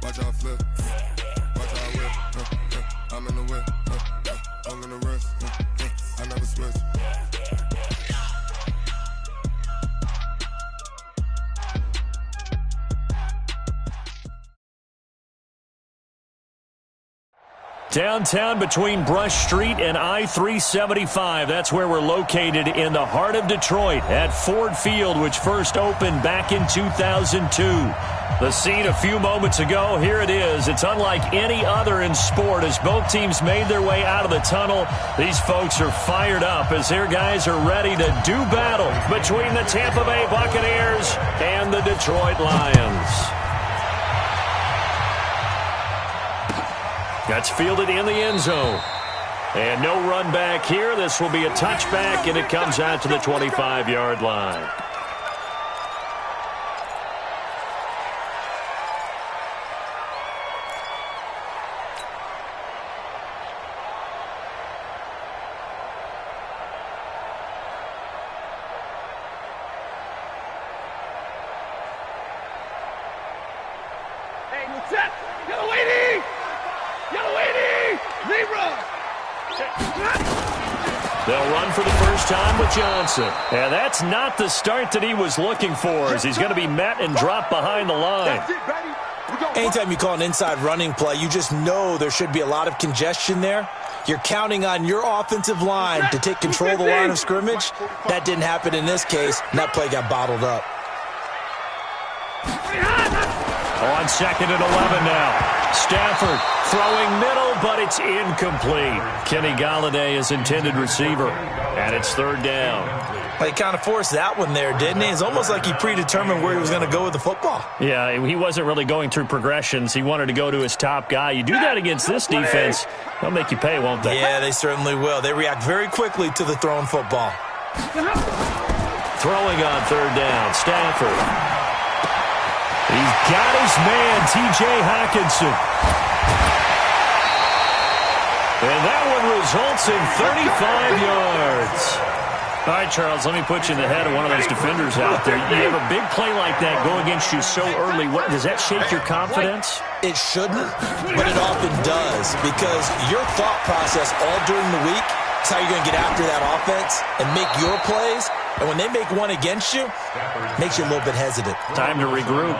Watch out flip. Watch out whip. I'm in the whip. I'm in the wrist. I never switch. Downtown between Brush Street and I-375. That's where we're located in the heart of Detroit at Ford Field, which first opened back in 2002. The scene a few moments ago, here it is. It's unlike any other in sport as both teams made their way out of the tunnel. These folks are fired up as their guys are ready to do battle between the Tampa Bay Buccaneers and the Detroit Lions. That's fielded in the end zone. And no run back here. This will be a touchback, and it comes out to the 25-yard line. They'll run for the first time with Johnson. And that's not the start that he was looking for, as he's going to be met and dropped behind the line. Anytime you call an inside running play, you just know there should be a lot of congestion there. You're counting on your offensive line to take control of the line of scrimmage. That didn't happen in this case, and that play got bottled up. On 2nd and 11 now. Stafford throwing middle, but it's incomplete. Kenny Golladay is intended receiver, and it's 3rd down. He kind of forced that one there, didn't he? It's almost like he predetermined where he was going to go with the football. Yeah, he wasn't really going through progressions. He wanted to go to his top guy. You do that against this defense, they'll make you pay, won't they? Yeah, they certainly will. They react very quickly to the thrown football. Throwing on 3rd down, Stafford. He's got his man, T.J. Hockenson. And that one results in 35 yards. All right, Charles, let me put you in the head of one of those defenders out there. You have a big play like that go against you so early. Does that shake your confidence? It shouldn't, but it often does, because your thought process all during the week is how you're going to get after that offense and make your plays. And when they make one against you, it makes you a little bit hesitant. Time to regroup.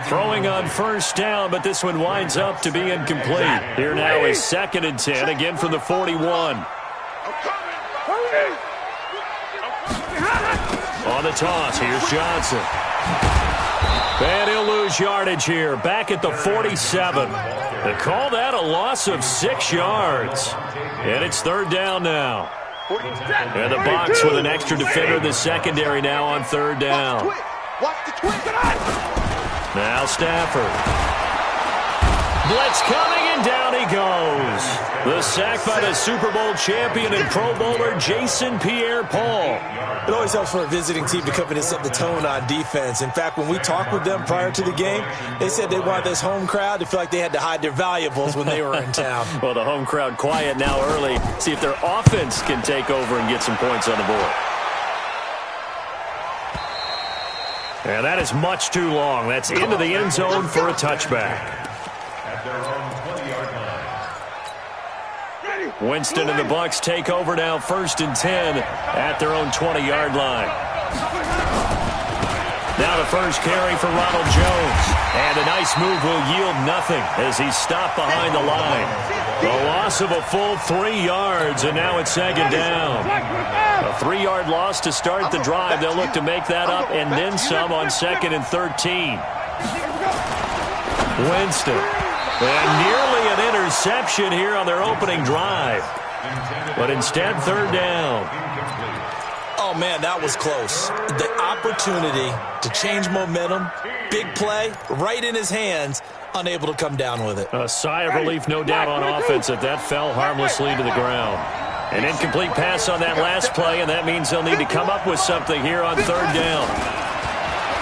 Throwing on 1st down, but this one winds up to be incomplete. Here now is 2nd and 10, again from the 41. On the toss, here's Johnson. And he'll lose yardage here, back at the 47. They call that a loss of 6 yards. And it's 3rd down now. And the Bucs with an extra defender in the secondary now on 3rd down. Now Stafford. Blitz coming, and down he goes. The sack by the Super Bowl champion and Pro Bowler Jason Pierre-Paul. It always helps for a visiting team to come in and set the tone on defense. In fact, when we talked with them prior to the game, they said they wanted this home crowd to feel like they had to hide their valuables when they were in town. Well, the home crowd quiet now early. See if their offense can take over and get some points on the board. And that is much too long. That's into the end zone for a touchback. Winston and the Bucs take over now, 1st and 10 at their own 20-yard line. Now the first carry for Ronald Jones. And a nice move will yield nothing as he's stopped behind the line. The loss of a full 3 yards, and now it's 2nd down. A 3-yard loss to start the drive. They'll look to make that up and then some on 2nd and 13. Winston. And nearly an interception here on their opening drive. But instead, 3rd down. Oh, man, that was close. The opportunity to change momentum, big play, right in his hands, unable to come down with it. A sigh of relief, no doubt, on offense that fell harmlessly to the ground. An incomplete pass on that last play, and that means they'll need to come up with something here on 3rd down.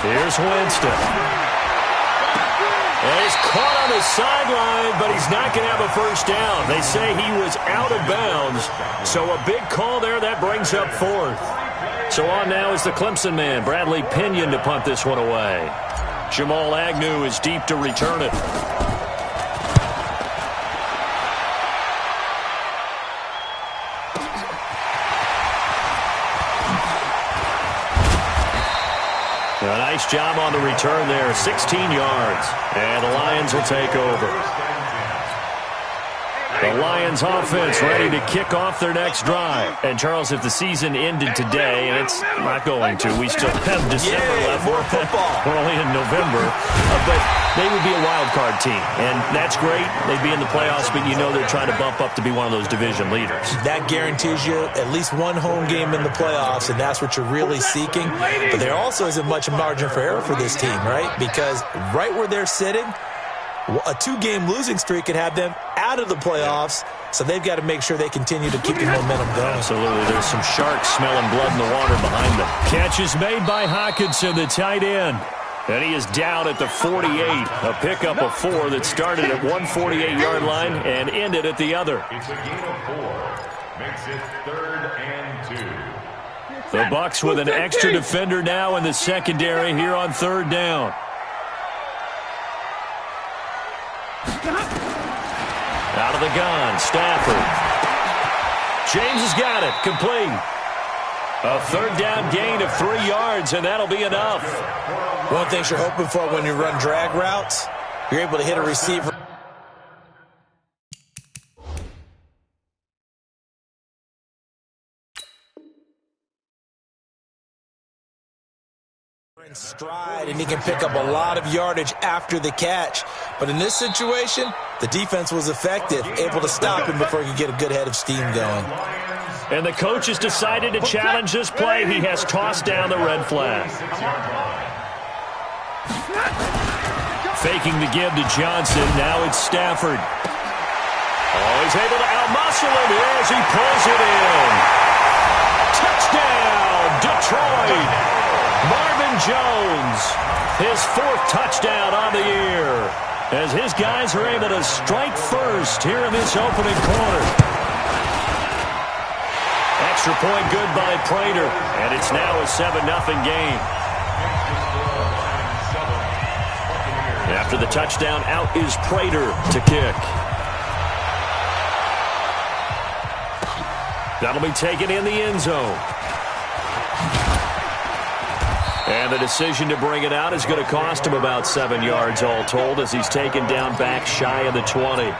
Here's Winston. And he's caught on the sideline, but he's not going to have a 1st down. They say he was out of bounds, so a big call there. That brings up 4th. So on now is the Clemson man, Bradley Pinion, to punt this one away. Jamal Agnew is deep to return it. Nice job on the return there, 16 yards. And the Lions will take over. The Lions offense ready to kick off their next drive. And, Charles, if the season ended today, and it's not going to, we still have December left. More football. We're only in November. But they would be a wild card team. And that's great. They'd be in the playoffs, but you know they're trying to bump up to be one of those division leaders. That guarantees you at least one home game in the playoffs, and that's what you're really seeking. But there also isn't much margin for error for this team, right? Because right where they're sitting, a 2-game losing streak could have them out of the playoffs, so they've got to make sure they continue to keep the momentum going. Absolutely. There's some sharks smelling blood in the water behind them. Catch is made by Hockenson, the tight end. And he is down at the 48. A pickup of 4 that started at one 48-yard line and ended at the other. It's a gain of 4. Makes it 3rd and 2. The Bucs with an extra defender now in the secondary here on 3rd down. Out of the gun, Stafford. James has got it, complete. A 3rd down gain of 3 yards, and that'll be enough. One of the things you're hoping for when you run drag routes, you're able to hit a receiver. In stride, and he can pick up a lot of yardage after the catch. But in this situation, the defense was effective, able to stop him before he could get a good head of steam going. And the coach has decided to challenge this play. He has tossed down the red flag. Faking the give to Johnson. Now it's Stafford. Oh, he's able to outmuscle him as he pulls it in. Touchdown, Detroit. Marvin Jones, his 4th touchdown on the year, as his guys are able to strike first here in this opening quarter. Extra point good by Prater, and it's now a 7-0 game. After the touchdown, out is Prater to kick. That'll be taken in the end zone. And the decision to bring it out is going to cost him about 7 yards all told, as he's taken down back shy of the 20.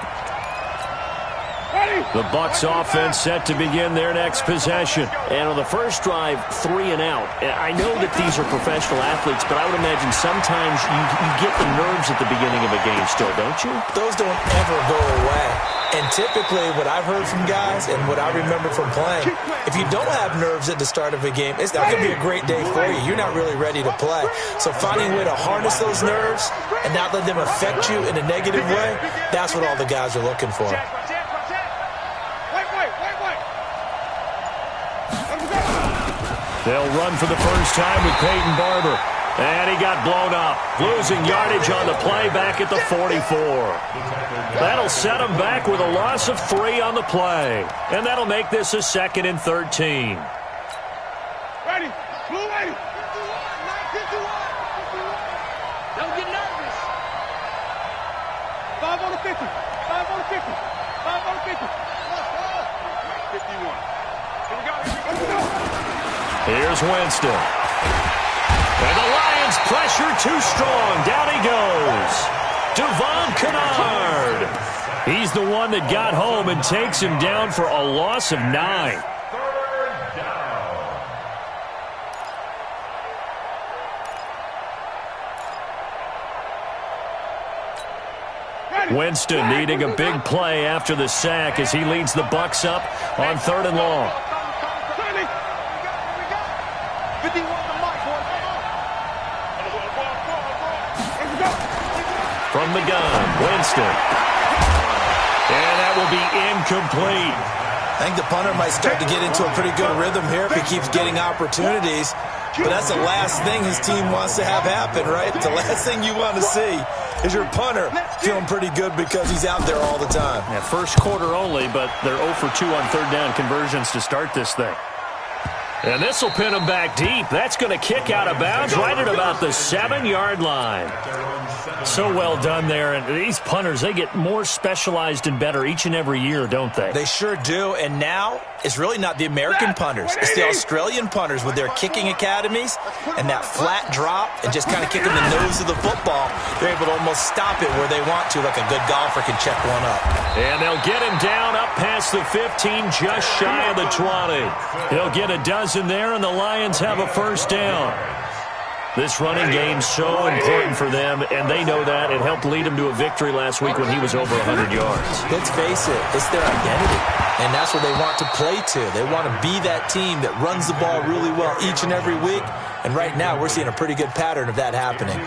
The Bucs offense set to begin their next possession. And on the first drive, 3 and out. I know that these are professional athletes, but I would imagine sometimes you get the nerves at the beginning of a game still, don't you? Those don't ever go away. And typically what I've heard from guys and what I remember from playing, if you don't have nerves at the start of a game, it's not going to be a great day for you. You're not really ready to play. So finding a way to harness those nerves and not let them affect you in a negative way, that's what all the guys are looking for. They'll run for the first time with Peyton Barber. And he got blown up, losing yardage on the play back at the 44. That'll set him back with a loss of 3 on the play. And that'll make this a 2nd and 13. Ready. Blue ready. Don't get nervous. 5 on the 50. 5 on the 50. 5 on the 50. 51. Here we go. Here we go. Here's Winston. And the Lions pressure too strong. Down he goes. Devon Kennard. He's the one that got home and takes him down for a loss of 9. 3rd down. Winston needing a big play after the sack as he leads the Bucs up on 3rd and long. From the gun, Winston. And that will be incomplete. I think the punter might start to get into a pretty good rhythm here if he keeps getting opportunities. But that's the last thing his team wants to have happen, right? The last thing you want to see is your punter feeling pretty good because he's out there all the time. Yeah, first quarter only, but they're 0 for 2 on 3rd down conversions to start this thing. And this will pin him back deep. That's going to kick out of bounds right at about the 7-yard line. So well done there. And these punters, they get more specialized and better each and every year, don't they? They sure do. And now it's really not the American punters. It's the Australian punters with their kicking academies and that flat drop and just kind of kicking the nose of the football. They're able to almost stop it where they want to, like a good golfer can check one up. And they'll get him down up past the 15, just shy of the 20. He'll get a dozen there, and the Lions have a first down. This running game's so important for them, and they know that. It helped lead them to a victory last week when he was over 100 yards. Let's face it, it's their identity, and that's what they want to play to. They want to be that team that runs the ball really well each and every week, and right now we're seeing a pretty good pattern of that happening.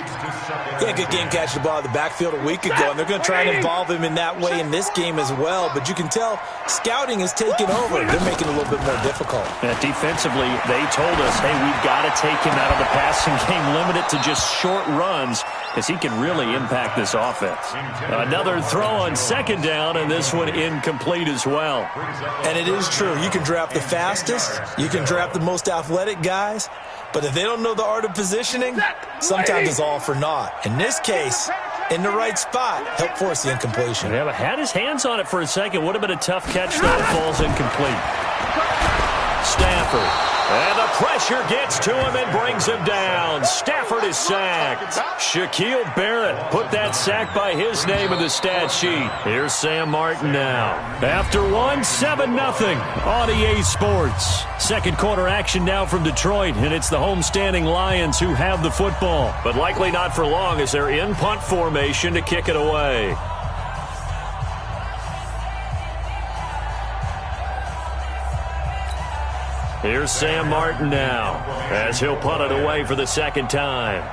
Yeah, good game catching the ball in the backfield a week ago, and they're going to try and involve him in that way in this game as well, but you can tell scouting is taking over. They're making it a little bit more difficult. Defensively, they told us, hey, we've got to take him out of the passing game, limit it to just short runs, because he can really impact this offense. Another throw on second down, and this one incomplete as well. And it is true. You can draft the fastest, you can draft the most athletic guys, but if they don't know the art of positioning, sometimes it's all for naught. In this case, in the right spot, help force the incompletion. Yeah, but had his hands on it for a second. Would have been a tough catch, though. It falls incomplete. Stafford. And the pressure gets to him and brings him down. Stafford is sacked. Shaquille Barrett put that sack by his name in the stat sheet. Here's Sam Martin now. After one, 7-0 on EA Sports. Second quarter action now from Detroit, and it's the homestanding Lions who have the football. But likely not for long as they're in punt formation to kick it away. Here's Sam Martin now as he'll punt it away for the second time.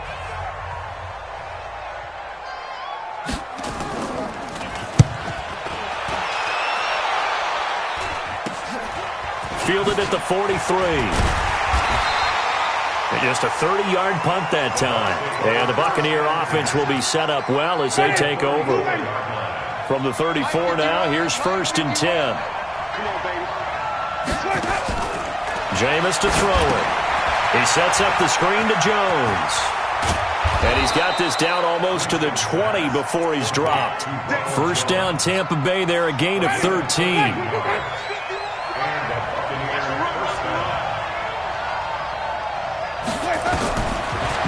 Fielded at the 43. Just a 30-yard punt that time. And the Buccaneer offense will be set up well as they take over. From the 34 now, here's 1st and 10. Jameis to throw it. He sets up the screen to Jones. And he's got this down almost to the 20 before he's dropped. First down Tampa Bay there, a gain of 13.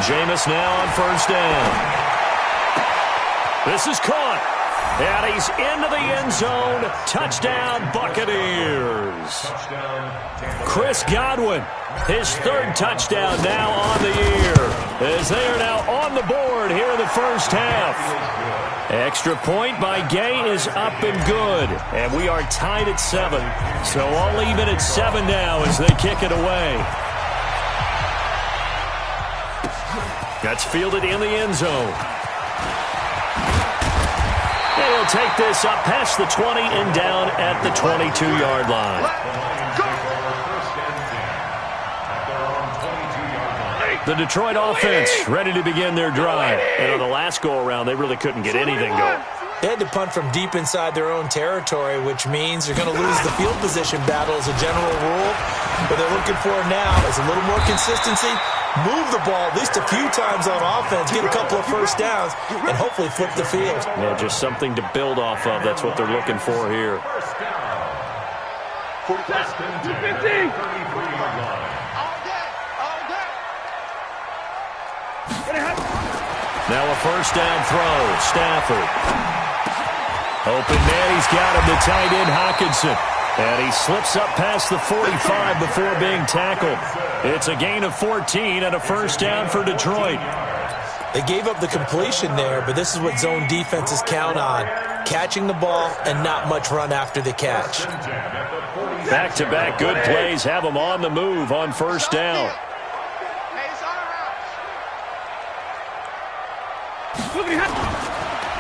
Jameis now on first down. This is caught. And he's into the end zone. Touchdown, Buccaneers. Chris Godwin, his 3rd touchdown now on the year, as they are now on the board here in the first half. Extra point by Gay is up and good, and we are tied at 7. So I'll leave it at 7 now as they kick it away. That's fielded in the end zone. He'll take this up past the 20 and down at the 22-yard line. The Detroit offense ready to begin their drive. And on the last go-around, they really couldn't get anything going. They had to punt from deep inside their own territory, which means they're going to lose the field position battle as a general rule. What they're looking for now is a little more consistency, move the ball at least a few times on offense, get a couple of first downs, and hopefully flip the field. Yeah, just something to build off of. That's what they're looking for here. 15. Now a first down throw. Stafford. Open man, he's got him, the tight end Hockenson. And he slips up past the 45 before being tackled. It's a gain of 14 and a first down for Detroit. They gave up the completion there, but this is what zone defenses count on. Catching the ball and not much run after the catch. Back-to-back good plays have them on the move on first down.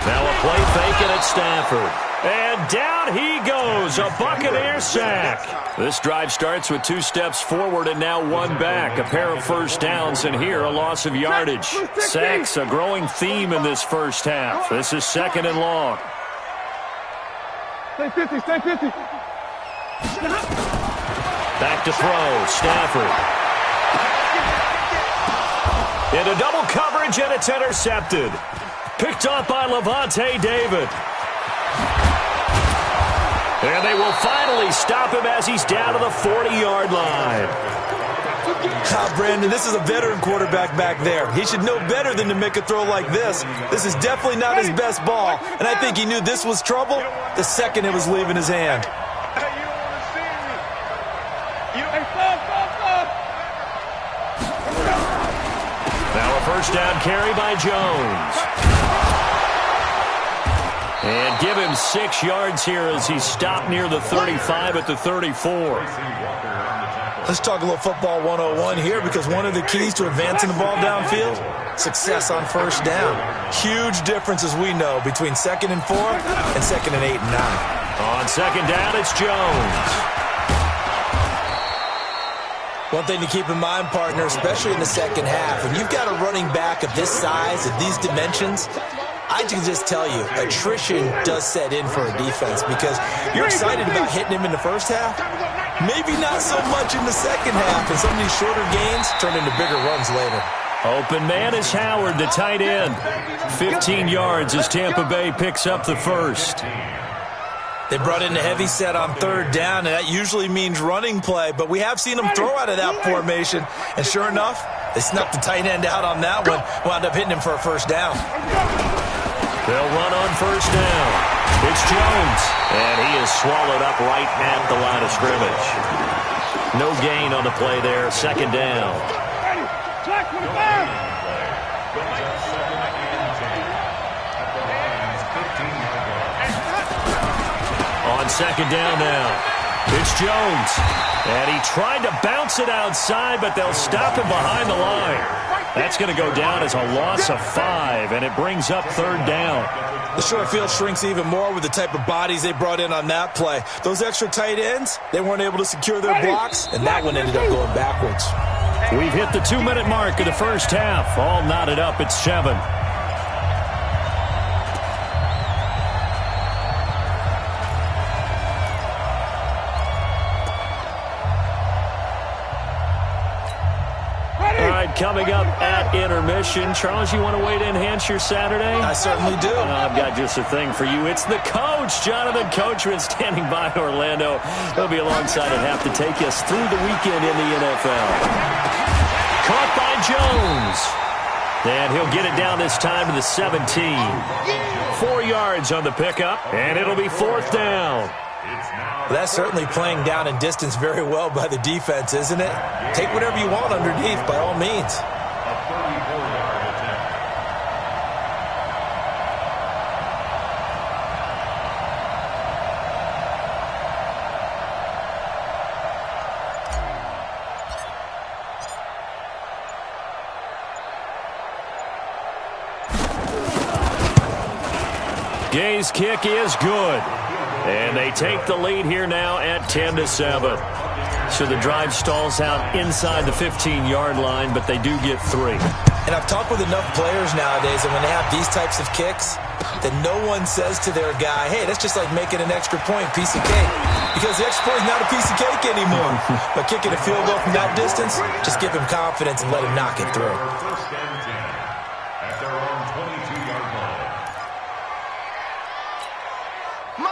Now a play fake and it's Stafford. And down he goes, a Buccaneer sack. This drive starts with 2 steps forward and now 1 back. A pair of first downs, and here a loss of yardage. Sacks, a growing theme in this first half. This is 2nd and long. Stay 50, stay 50. Back to throw, Stafford. Into double coverage, and it's intercepted. Picked off by Levante David. And they will finally stop him as he's down to the 40-yard line. Brandon, this is a veteran quarterback back there. He should know better than to make a throw like this. This is definitely not his best ball, and I think he knew this was trouble the second it was leaving his hand. Now a first down carry by Jones. And give him 6 yards here as he stopped near the 35 at the 34. Let's talk a little football 101 here, because one of the keys to advancing the ball downfield, success on first down. Huge difference, as we know, between 2nd and 4 and 2nd and 8 and 9. On second down, it's Jones. One thing to keep in mind, partner, especially in the second half, when you've got a running back of this size, of these dimensions, I can just tell you, attrition does set in for a defense, because you're excited about hitting him in the first half. Maybe not so much in the second half, and some of these shorter gains turn into bigger runs later. Open man is Howard, the tight end. 15 yards as Tampa Bay picks up the first. They brought in a heavy set on third down, and that usually means running play, but we have seen them throw out of that formation, and sure enough, they snuck the tight end out on that one, wound up hitting him for a first down. They'll run on first down. It's Jones, and he is swallowed up right at the line of scrimmage. No gain on the play there, second down. On second down now, it's Jones, and he tried to bounce it outside, but they'll stop him behind the line. That's going to go down as a loss of 5, and it brings up third down. The short field shrinks even more with the type of bodies they brought in on that play. Those extra tight ends, they weren't able to secure their blocks, and that one ended up going backwards. We've hit the 2-minute mark of the first half. All knotted up at 7. Coming up at intermission. Charles, you want to wait to enhance your Saturday? I certainly do. I've got just a thing for you. It's the coach, Jonathan Coachman, standing by Orlando. He'll be alongside and have to take us through the weekend in the NFL. Caught by Jones. And he'll get it down this time to the 17. 4 yards on the pickup, and it'll be fourth down. Well, that's certainly playing down and distance very well by the defense, isn't it? Take whatever you want underneath, by all means. Gay's kick is good. And they take the lead here now at 10-7. So the drive stalls out inside the 15-yard line, but they do get 3. And I've talked with enough players nowadays, and when they have these types of kicks, that no one says to their guy, hey, that's just like making an extra point, piece of cake. Because the extra point is not a piece of cake anymore. But kicking a field goal from that distance, just give him confidence and let him knock it through.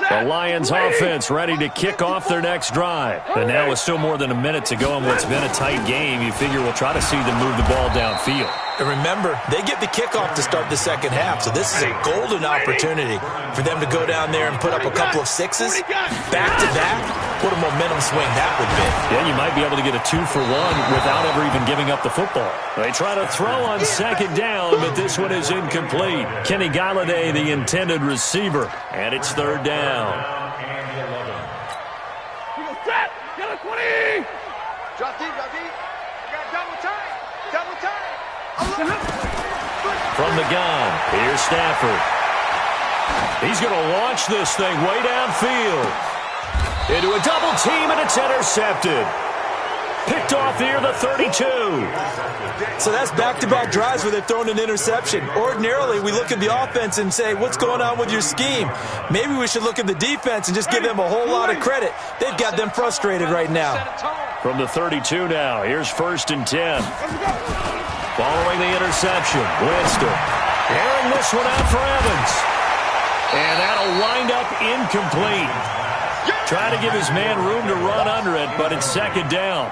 The Lions offense ready to kick off their next drive. And now with still more than a minute to go in what's been a tight game, you figure we'll try to see them move the ball downfield. And remember, they get the kickoff to start the second half, so this is a golden opportunity for them to go down there and put up a couple of sixes back-to-back. What a momentum swing that would be. Yeah, you might be able to get a 2-for-1 without ever even giving up the football. They try to throw on second down, but this one is incomplete. Kenny Galladay, the intended receiver, and it's third down. Get a 20! Drop deep, drop deep. Got double time. Double time. From the gun, here's Stafford. He's going to launch this thing way downfield. Into a double team, and it's intercepted. Picked off here, the 32. So that's back-to-back drives where they've thrown an interception. Ordinarily, we look at the offense and say, what's going on with your scheme? Maybe we should look at the defense and just give them a whole lot of credit. They've got them frustrated right now. From the 32 now, here's 1st and 10. Following the interception, Winston Airing this one out for Evans. And that'll wind up incomplete. Trying to give his man room to run under it, but it's second down.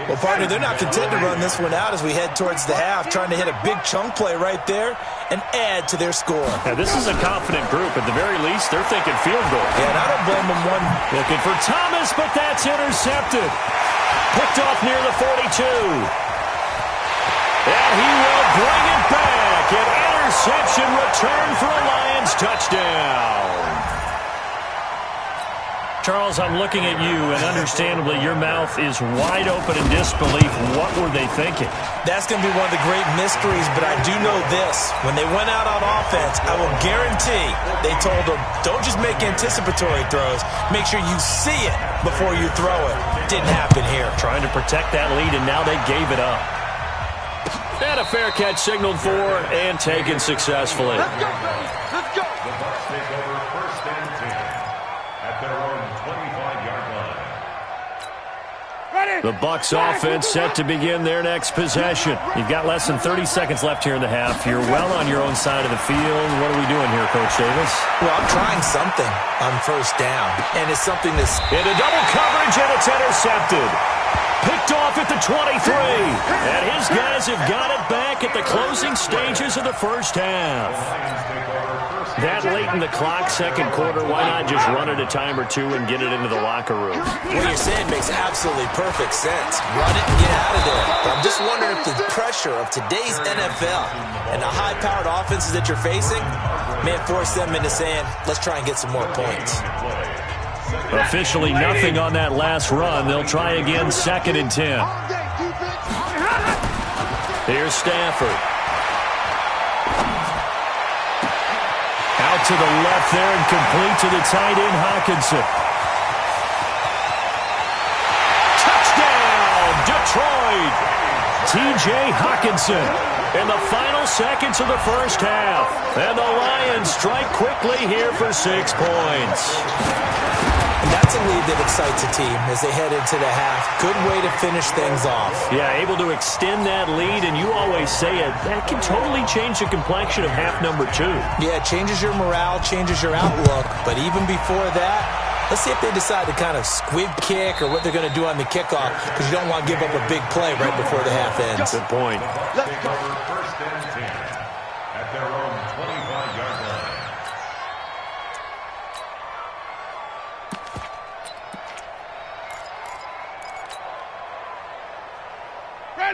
Well, partner, they're not content to run this one out as we head towards the half, trying to hit a big chunk play right there and add to their score. Now, this is a confident group. At the very least, they're thinking field goal. Yeah, and I don't blame them one. Looking for Thomas, but that's intercepted. Picked off near the 42. And he will bring it back. An interception return for a Lions touchdown. Charles, I'm looking at you, and understandably, your mouth is wide open in disbelief. What were they thinking? That's going to be one of the great mysteries, but I do know this. When they went out on offense, I will guarantee they told them, don't just make anticipatory throws. Make sure you see it before you throw it. Didn't happen here. Trying to protect that lead, and now they gave it up. And a fair catch signaled for and taken successfully. Let's go, baby. Let's go. The Bucs take over first and 10 at their own 25-yard line. Ready. The Bucs offense set to begin their next possession. You've got less than 30 seconds left here in the half. You're well on your own side of the field. What are we doing here, Coach Davis? Well, I'm trying something on first down, and it's something that's... Into double coverage, and it's intercepted. Picked off at the 23. And his guys have got it back at the closing stages of the first half. That late in the clock, second quarter, why not just run it a time or two and get it into the locker room? What you're saying makes absolutely perfect sense. Run it and get out of there. But I'm just wondering if the pressure of today's NFL and the high-powered offenses that you're facing may force them into saying, let's try and get some more points. Officially nothing on that last run. They'll try again, second and 10. Here's Stafford. Out to the left there and complete to the tight end, Hockenson. Touchdown, Detroit! T.J. Hockenson in the final seconds of the first half. And the Lions strike quickly here for 6 points. And that's a lead that excites a team as they head into the half. Good way to finish things off. Yeah, able to extend that lead, and you always say it, that can totally change the complexion of half number 2. Yeah, it changes your morale, changes your outlook. But even before that, let's see if they decide to kind of squib kick or what they're going to do on the kickoff, because you don't want to give up a big play right before the half ends. Good point. Let's go. First and 10 at their own 25-yard line.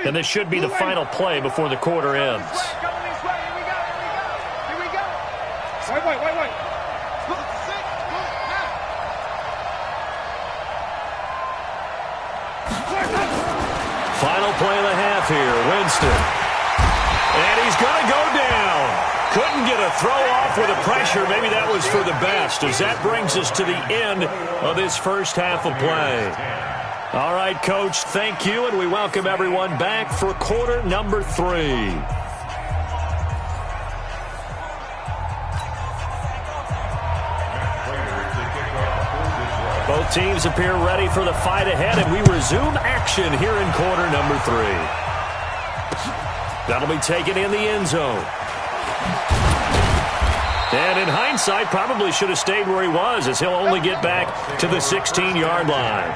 And this should be the final play before the quarter ends. Go this way. Here we go. Here we go. Wait. Look, 6, Final play of the half here, Winston. And he's going to go down. Couldn't get a throw off with the pressure. Maybe that was for the best, as that brings us to the end of this first half of play. All right, Coach, thank you, and we welcome everyone back for quarter number 3. Both teams appear ready for the fight ahead, and we resume action here in quarter number 3. That'll be taken in the end zone. And in hindsight, probably should have stayed where he was, as he'll only get back to the 16-yard line.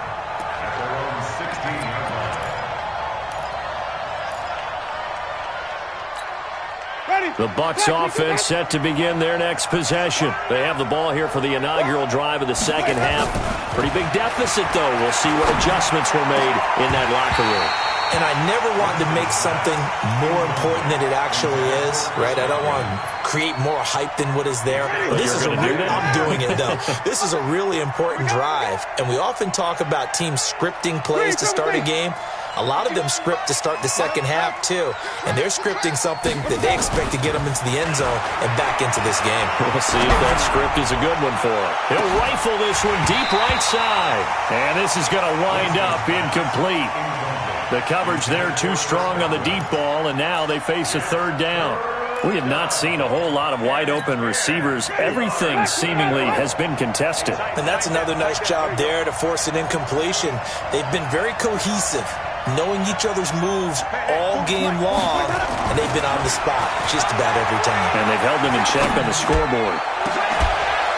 The Bucs offense set to begin their next possession. They have the ball here for the inaugural drive of the second half. Pretty big deficit, though. We'll see what adjustments were made in that locker room. And I never wanted to make something more important than it actually is, right? I don't want to create more hype than what is there. This is I'm doing it, though. This is a really important drive. And we often talk about teams scripting plays to start a game. A lot of them script to start the second half, too. And they're scripting something that they expect to get them into the end zone and back into this game. We'll see if that script is a good one for him. He'll rifle this one deep right side. And this is going to wind up incomplete. The coverage there too strong on the deep ball, and now they face a third down. We have not seen a whole lot of wide-open receivers. Everything seemingly has been contested. And that's another nice job there to force an incompletion. They've been very cohesive, knowing each other's moves all game long, and they've been on the spot just about every time. And they've held them in check on the scoreboard.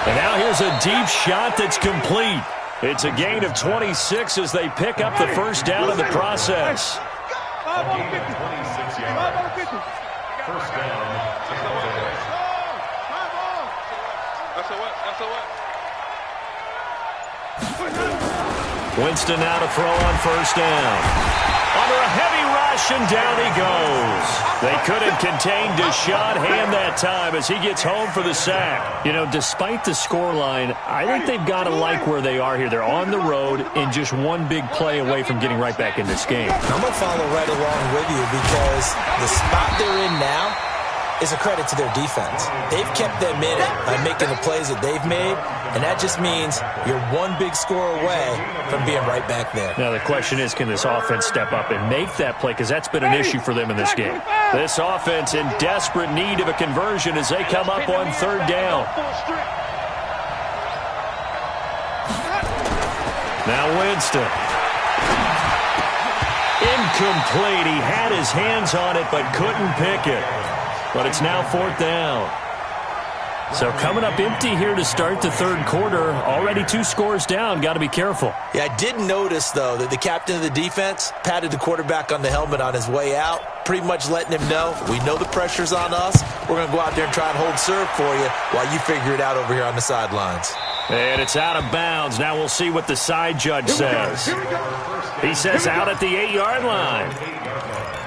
And now here's a deep shot that's complete. It's a gain of 26 as they pick up the first down in the process. 5 on 50. 26 yards. First down. Winston now to throw on first down. Under a heavy rush, and down he goes. They couldn't contain Deshaun Hand that time as he gets home for the sack. You know, despite the scoreline, I think they've got to like where they are here. They're on the road and just one big play away from getting right back in this game. I'm going to follow right along with you because the spot they're in now is a credit to their defense. They've kept them in it by making the plays that they've made, and that just means you're one big score away from being right back there. Now the question is, can this offense step up and make that play? Because that's been an issue for them in this game. This offense in desperate need of a conversion as they come up on third down. Now Winston. Incomplete. He had his hands on it but couldn't pick it. But it's now fourth down. So coming up empty here to start the third quarter. Already 2 scores down. Got to be careful. Yeah, I did notice, though, that the captain of the defense patted the quarterback on the helmet on his way out, pretty much letting him know, we know the pressure's on us. We're going to go out there and try and hold serve for you while you figure it out over here on the sidelines. And it's out of bounds. Now we'll see what the side judge says. He says out at the 8-yard line.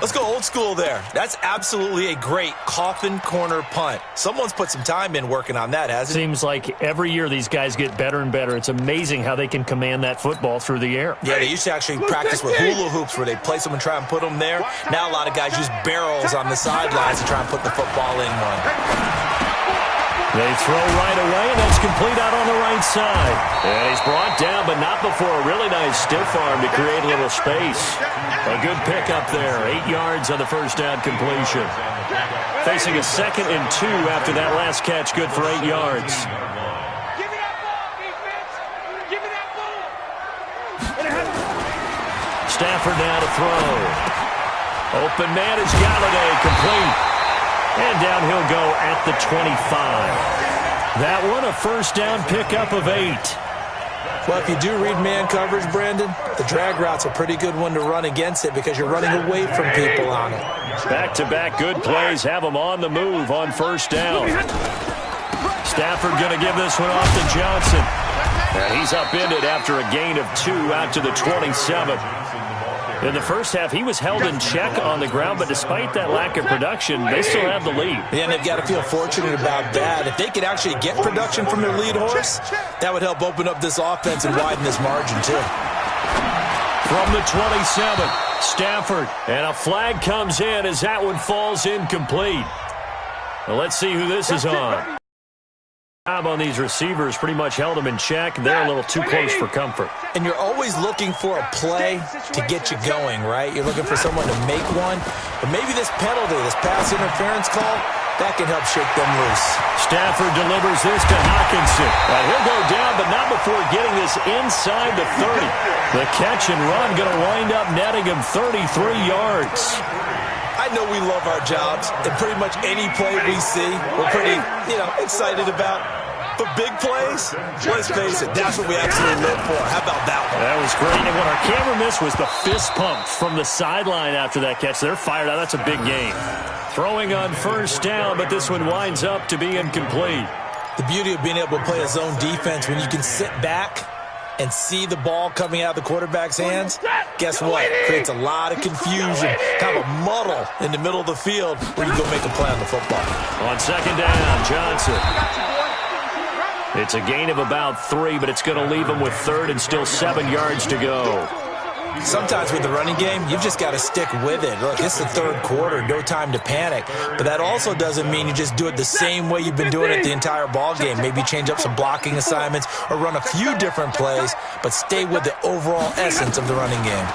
Let's go old school there. That's absolutely a great coffin corner punt. Someone's put some time in working on that, hasn't it? Seems like every year these guys get better and better. It's amazing how they can command that football through the air. Yeah, they used to actually practice with hula hoops where they place them and try and put them there. Now a lot of guys use barrels on the sidelines to try and put the football in one. They throw right away, and that's complete out on the right side. And he's brought down, but not before a really nice stiff arm to create a little space. A good pickup there. 8 yards on the first down completion. Facing a 2nd and 2 after that last catch, good for 8 yards. Give me that ball, defense! Give me that ball! Stafford now to throw. Open man is Galladay, complete. And down he'll go at the 25. That one a first down pickup of 8. Well, if you do read man coverage, Brandon, the drag route's a pretty good one to run against it because you're running away from people on it. Back-to-back good plays have them on the move on first down. Stafford going to give this one off to Johnson. And he's upended after a gain of 2 out to the 27. In the first half, he was held in check on the ground, but despite that lack of production, they still have the lead. Yeah, and they've got to feel fortunate about that. If they could actually get production from their lead horse, that would help open up this offense and widen this margin, too. From the 27, Stafford, and a flag comes in as that one falls incomplete. Well, let's see who this is on. On these receivers pretty much held them in check. They're a little too close for comfort. And you're always looking for a play to get you going, right? You're looking for someone to make one. But maybe this penalty, this pass interference call, that can help shake them loose. Stafford delivers this to Hockenson. He'll go down, but not before getting this inside the 30. The catch and run going to wind up netting him 33 yards. I know we love our jobs, and pretty much any play we see, we're pretty, excited about. But big plays, let's face it, that's what we absolutely live for. How about that one? That was great. And what our camera missed was the fist pump from the sideline after that catch. They're fired out. That's a big game. Throwing on first down, but this one winds up to be incomplete. The beauty of being able to play a zone defense when you can sit back and see the ball coming out of the quarterback's hands, guess what? Creates a lot of confusion, kind of a muddle in the middle of the field where you go make a play on the football. On second down, Johnson. It's a gain of about 3, but it's going to leave him with third and still 7 yards to go. Sometimes with the running game, you've just got to stick with it. Look, it's the third quarter, no time to panic. But that also doesn't mean you just do it the same way you've been doing it the entire ball game. Maybe change up some blocking assignments or run a few different plays, but stay with the overall essence of the running game.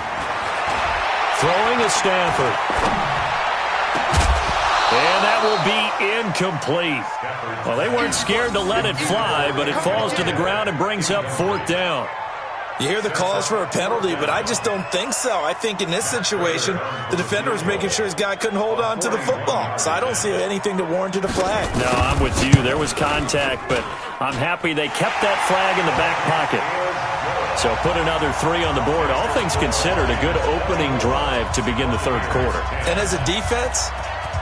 Throwing is Stafford. And that will be incomplete. Well, they weren't scared to let it fly, but it falls to the ground and brings up fourth down. You hear the calls for a penalty, but I just don't think so. I think in this situation, the defender was making sure his guy couldn't hold on to the football. So I don't see anything that warranted a flag. No, I'm with you. There was contact, but I'm happy they kept that flag in the back pocket. So put another 3 on the board. All things considered, a good opening drive to begin the third quarter. And as a defense,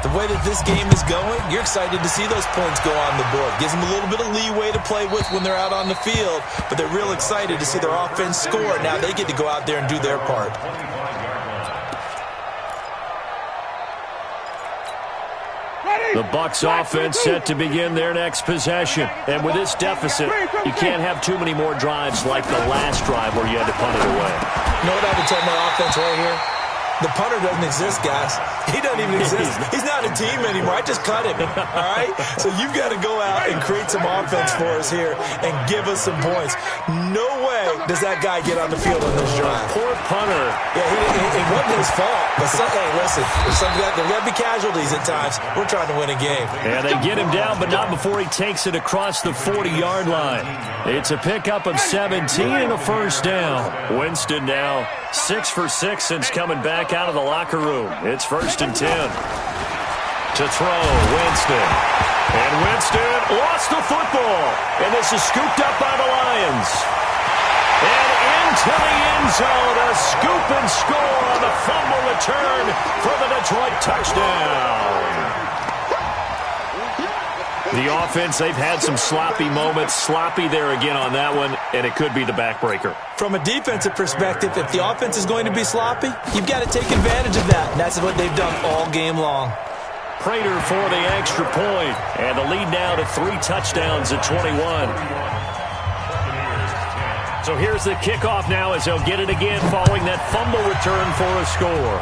the way that this game is going, you're excited to see those points go on the board. Gives them a little bit of leeway to play with when they're out on the field, but they're real excited to see their offense score. Now they get to go out there and do their part. The Bucs offense set to begin their next possession. And with this deficit, you can't have too many more drives like the last drive where you had to punt it away. You know what I would tell my offense right here? The punter doesn't exist, guys. He doesn't even exist. He's not a team anymore. I just cut him, all right? So you've got to go out and create some offense for us here and give us some points. No way does that guy get on the field on this drive. Poor punter. Yeah, it wasn't his fault. But hey, listen, there's got to be casualties at times. We're trying to win a game. And they get him down, but not before he takes it across the 40-yard line. It's a pickup of 17 and a first down. Winston now 6 for 6 since coming back out of the locker room. It's 1st and 10. To throw, Winston. And Winston lost the football. And this is scooped up by the Lions. And into the end zone, a scoop and score on the fumble return for the Detroit touchdown. The offense, they've had some sloppy moments. Sloppy there again on that one, and it could be the backbreaker. From a defensive perspective, if the offense is going to be sloppy, you've got to take advantage of that, and that's what they've done all game long. Prater for the extra point, and the lead now to 3 touchdowns at 21. So here's the kickoff now as they'll get it again following that fumble return for a score.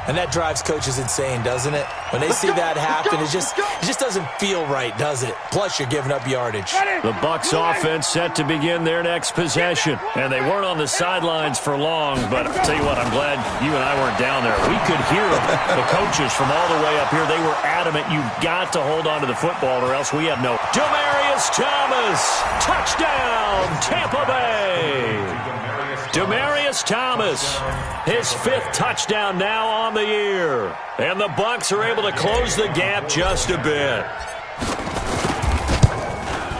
And that drives coaches insane, doesn't it? When they see that happen, it just doesn't feel right, does it? Plus, you're giving up yardage. The Bucs offense set to begin their next possession. And they weren't on the sidelines for long, but I'll tell you what, I'm glad you and I weren't down there. We could hear the coaches from all the way up here. They were adamant, you've got to hold on to the football or else we have no. Demaryius Thomas, touchdown, Tampa Bay. Demaryius Thomas, his 5th touchdown now on the year. And the Bucs are able to close the gap just a bit.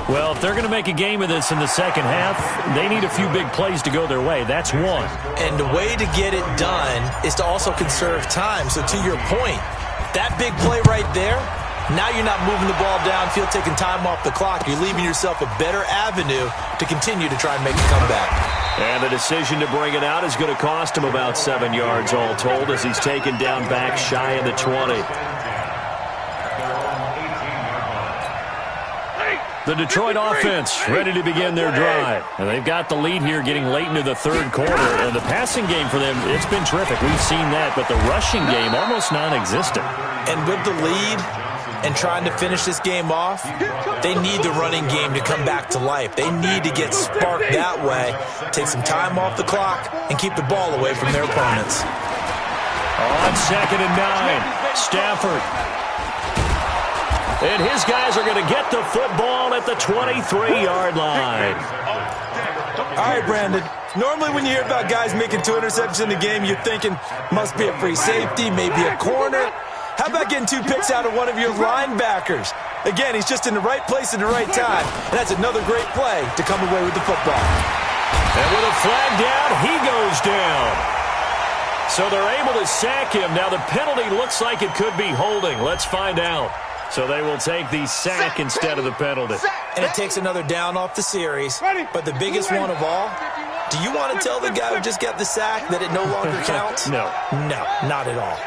Well, if they're going to make a game of this in the second half, they need a few big plays to go their way. That's one. And the way to get it done is to also conserve time. So to your point, that big play right there, now you're not moving the ball downfield, taking time off the clock. You're leaving yourself a better avenue to continue to try and make a comeback. And the decision to bring it out is going to cost him about 7 yards all told as he's taken down back shy of the 20. The Detroit offense ready to begin their drive. And they've got the lead here getting late into the third quarter. And the passing game for them, it's been terrific. We've seen that. But the rushing game, almost non-existent. And with the lead and trying to finish this game off, they need the running game to come back to life. They need to get sparked that way, take some time off the clock, and keep the ball away from their opponents. On 2nd and 9, Stafford. And his guys are going to get the football at the 23-yard line. All right, Brandon. Normally when you hear about guys making 2 interceptions in a game, you're thinking must be a free safety, maybe a corner. How about getting 2 picks out of one of your linebackers? Again, he's just in the right place at the right time. And that's another great play to come away with the football. And with a flag down, he goes down. So they're able to sack him. Now the penalty looks like it could be holding. Let's find out. So they will take the sack instead of the penalty. And it takes another down off the series. But the biggest one of all, do you want to tell the guy who just got the sack that it no longer counts? No. No, not at all.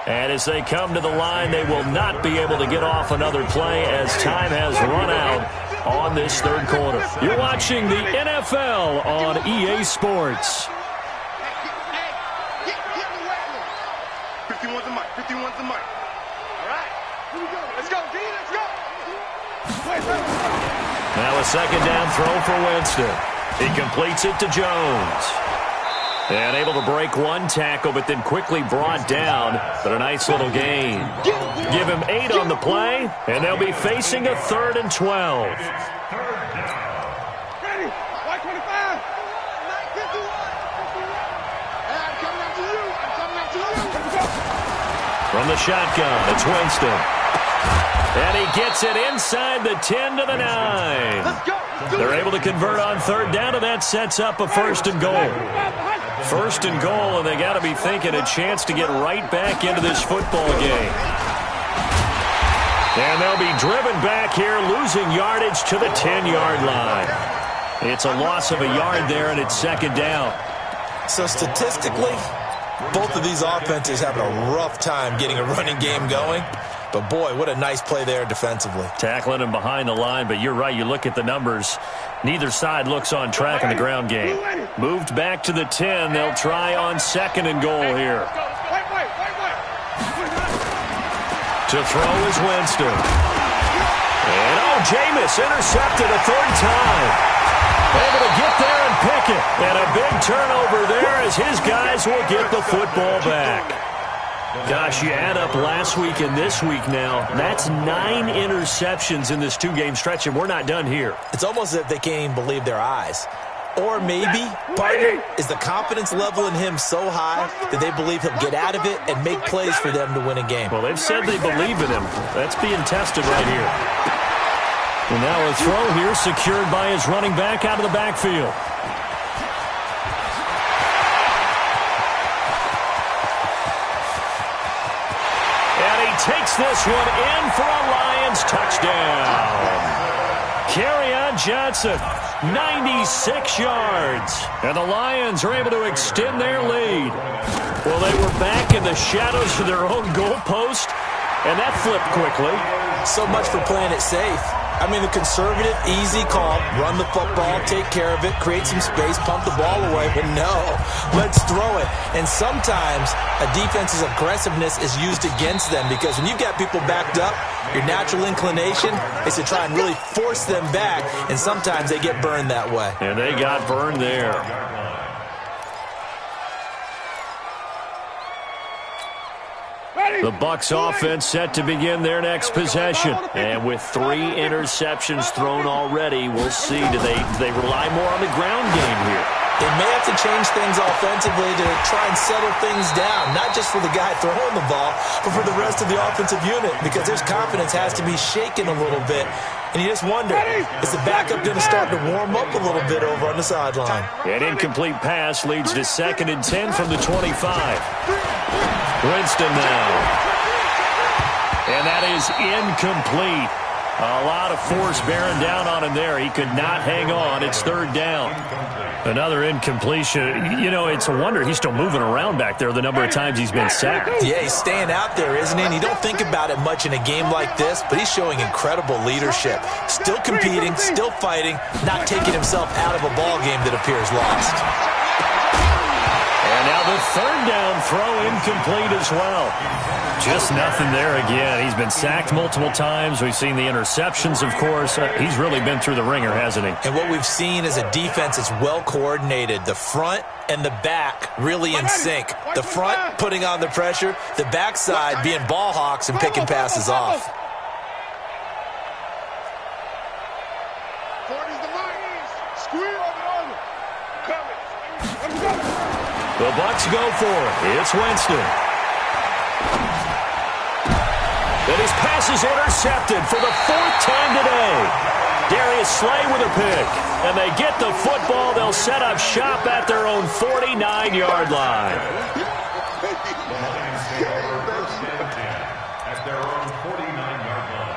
And as they come to the line, they will not be able to get off another play as time has run out on this third quarter. You're watching the NFL on EA Sports. 51's the mic. 51's the mic. All right. Here we go. Let's go, D. Let's go. Now a 2nd down throw for Winston. He completes it to Jones. And able to break one tackle, but then quickly brought down. But a nice little gain. Give him 8 on the play, and they'll be facing a 3rd and 12. Ready. White 25. From the shotgun, it's Winston. And he gets it inside the 10 to the 9. They're able to convert on 3rd down, and that sets up a 1st and goal. 1st and goal, and they got to be thinking a chance to get right back into this football game. And they'll be driven back here, losing yardage to the 10-yard line. It's a loss of a yard there, and it's 2nd down. So statistically, both of these offenses having a rough time getting a running game going. But, boy, what a nice play there defensively. Tackling him behind the line, but you're right. You look at the numbers. Neither side looks on track in the ground game. Moved back to the 10. They'll try on 2nd and goal here. To throw is Winston. And, Jameis intercepted a 3rd time. Able to get there and pick it. And a big turnover there as his guys will get the football back. Gosh, you add up last week and this week now. That's 9 interceptions in this 2-game stretch, and we're not done here. It's almost as if they can't even believe their eyes. Or maybe, partner, is the confidence level in him so high that they believe he'll get out of it and make plays for them to win a game. Well, they've said they believe in him. That's being tested right here. And now a throw here secured by his running back out of the backfield. Takes this one in for a Lions touchdown. Kerryon Johnson, 96 yards. And the Lions are able to extend their lead. Well, they were back in the shadows of their own goalpost, and that flipped quickly. So much for playing it safe. I mean, the conservative, easy call, run the football, take care of it, create some space, pump the ball away. But no, let's throw it. And sometimes a defense's aggressiveness is used against them because when you've got people backed up, your natural inclination is to try and really force them back, and sometimes they get burned that way. And they got burned there. The Bucs offense set to begin their next possession. And with 3 interceptions thrown already, we'll see. Do they rely more on the ground game here? They may have to change things offensively to try and settle things down, not just for the guy throwing the ball, but for the rest of the offensive unit, because their confidence has to be shaken a little bit. And you just wonder, is the backup going to start to warm up a little bit over on the sideline? An incomplete pass leads to 2nd and 10 from the 25. Winston now. And that is incomplete. A lot of force bearing down on him there. He could not hang on. It's 3rd down. Another incompletion. You know, it's a wonder he's still moving around back there the number of times he's been sacked. Yeah, he's staying out there, isn't he? And you don't think about it much in a game like this, but he's showing incredible leadership. Still competing, still fighting, not taking himself out of a ball game that appears lost. And now the 3rd down throw incomplete as well. Just nothing there again. He's been sacked multiple times. We've seen the interceptions, of course. He's really been through the ringer, hasn't he? And what we've seen is a defense that's well coordinated. The front and the back really in sync. The front putting on the pressure, the backside being ball hawks and picking passes off. The Bucs go for it. It's Winston. And his pass is intercepted for the 4th time today. Darius Slay with a pick. And they get the football. They'll set up shop at their own 49-yard line. At their own 49-yard line.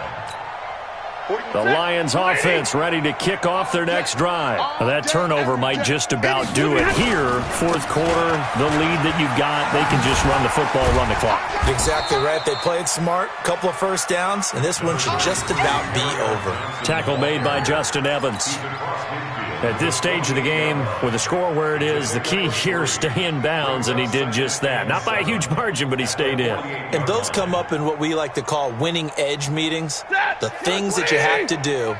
The Lions offense ready to kick off their next drive. Now, that turnover might just about do it here. 4th quarter, the lead that you've got, they can just run the football, run the clock. Exactly right. They played smart, couple of 1st downs, and this one should just about be over. Tackle made by Justin Evans. At this stage of the game, with the score where it is, the key here is stay in bounds, and he did just that. Not by a huge margin, but he stayed in. And those come up in what we like to call winning edge meetings. The things that you have to do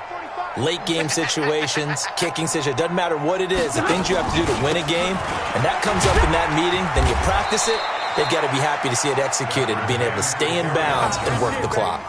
late game situations, kicking situations, doesn't matter what it is, the things you have to do to win a game, and that comes up in that meeting, then you practice it, they've got to be happy to see it executed, being able to stay in bounds and work the clock.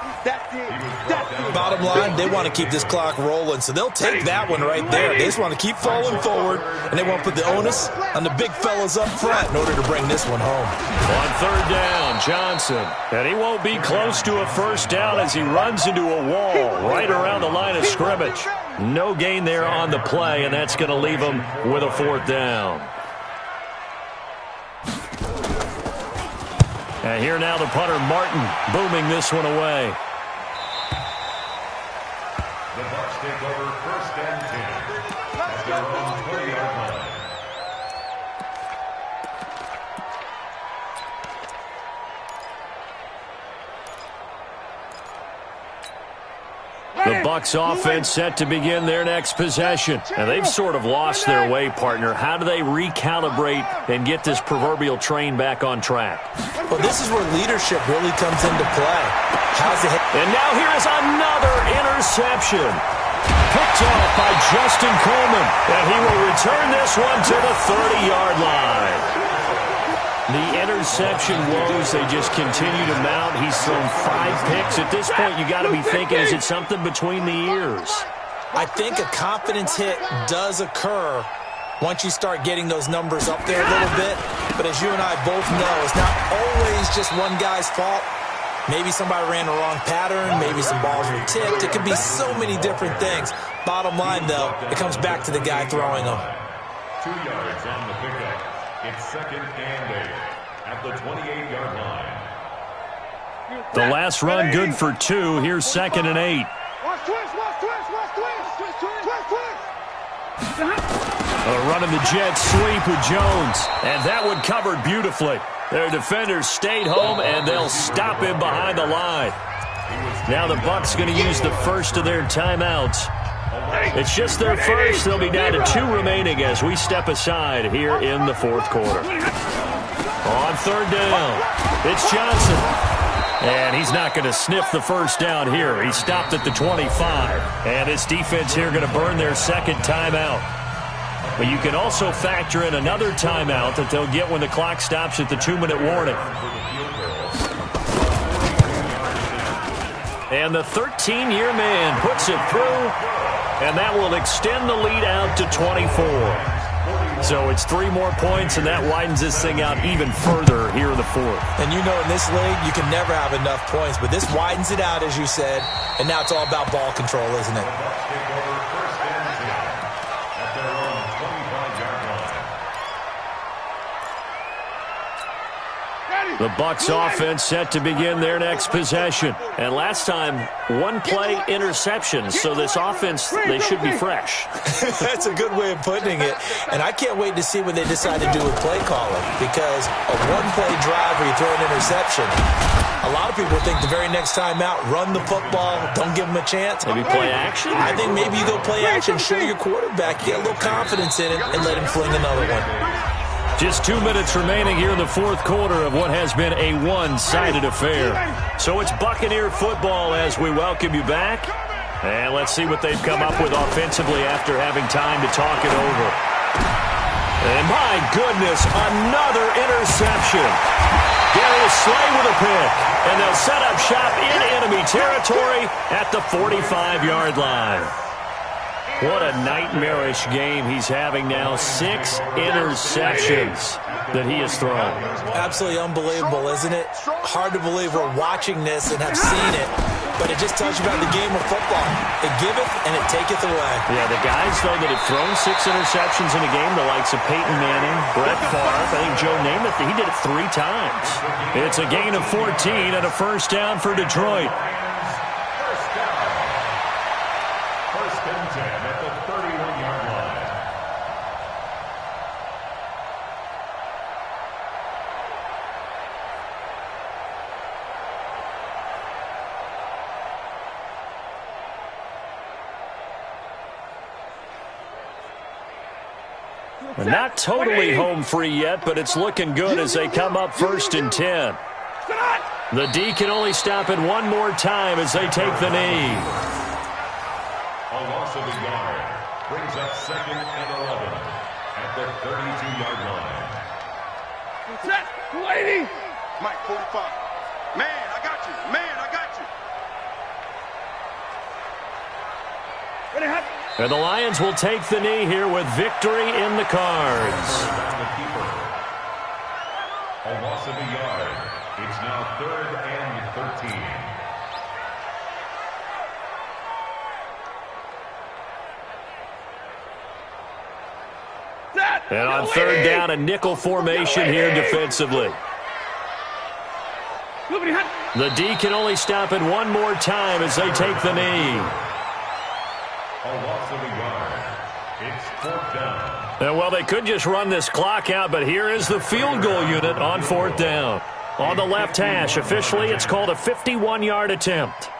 Bottom line, they want to keep this clock rolling, so they'll take that one right there. They just want to keep falling forward, and they want to put the onus on the big fellas up front in order to bring this one home. On third down, Johnson. And he won't be close to a first down as he runs into a wall right around the line of scrimmage. No gain there on the play, and that's going to leave him with a fourth down. And here now the punter, Martin, booming this one away. The Bucs take over first and 10 at their own 20-yard line. The Bucs offense set to begin their next possession. And they've sort of lost their way, partner. How do they recalibrate and get this proverbial train back on track? Well, this is where leadership really comes into play. And now here is another interception. Picked off by Justin Coleman. And he will return this one to the 30-yard line. The interception woes, they just continue to mount. He's thrown 5 picks. At this point, you got to be thinking, is it something between the ears? I think a confidence hit does occur once you start getting those numbers up there a little bit. But as you and I both know, it's not always just one guy's fault. Maybe somebody ran the wrong pattern. Maybe some balls were tipped. It could be so many different things. Bottom line, though, it comes back to the guy throwing them. 2 yards on the pickup. It's second and 8 at the 28-yard line. The last run good for 2. Here's second and 8. Running the jet sweep with Jones. And that one covered beautifully. Their defenders stayed home, and they'll stop him behind the line. Now the Bucs going to use the first of their timeouts. It's just their first. They'll be down to 2 remaining as we step aside here in the fourth quarter. On third down, it's Johnson. And he's not going to sniff the first down here. He stopped at the 25. And his defense here going to burn their second timeout. But you can also factor in another timeout that they'll get when the clock stops at the 2-minute warning. And the 13-year man puts it through, and that will extend the lead out to 24. So it's 3 more points, and that widens this thing out even further here in the fourth. And you know in this league, you can never have enough points, but this widens it out, as you said, and now it's all about ball control, isn't it? The Bucs offense set to begin their next possession. And last time, 1-play interception. So this offense, they should be fresh. That's a good way of putting it. And I can't wait to see what they decide to do with play calling. Because a 1-play drive where you throw an interception, a lot of people think the very next time out, run the football, don't give them a chance. Maybe play action? I think maybe you go play action, show your quarterback, get a little confidence in him, and let him fling another one. Just 2 minutes remaining here in the fourth quarter of what has been a one-sided affair. So it's Buccaneer football as we welcome you back. And let's see what they've come up with offensively after having time to talk it over. And my goodness, another interception. Darius Slay with a pick. And they'll set up shop in enemy territory at the 45-yard line. What a nightmarish game he's having now. 6 interceptions that he has thrown. Absolutely unbelievable, isn't it? Hard to believe we're watching this and have seen it, but it just tells you about the game of football. It giveth and it taketh away. Yeah, the guys, though, that have thrown 6 interceptions in a game, the likes of Peyton Manning, Brett Favre, I think Joe Namath, he did it 3 times. It's a gain of 14 and a first down for Detroit. Not totally home free yet, but it's looking good as they come up first and 10. The D can only stop it one more time as they take the knee. A loss loss of a yard. Brings up 2nd and 11 at the 32-yard line. Set. 280. Mike, 45. Man, I got you. Man, I got you. Ready, hot. And the Lions will take the knee here with victory in the cards. The keeper. A loss of a yard. It's now 3rd and 13. And on 3rd down, a nickel formation here defensively. The D can only stop it one more time as they take the knee. A loss of a yard. It's 4th down. And well, they could just run this clock out, but here is the field goal unit on 4th down. On the left hash, officially it's called a 51-yard attempt.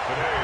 Today,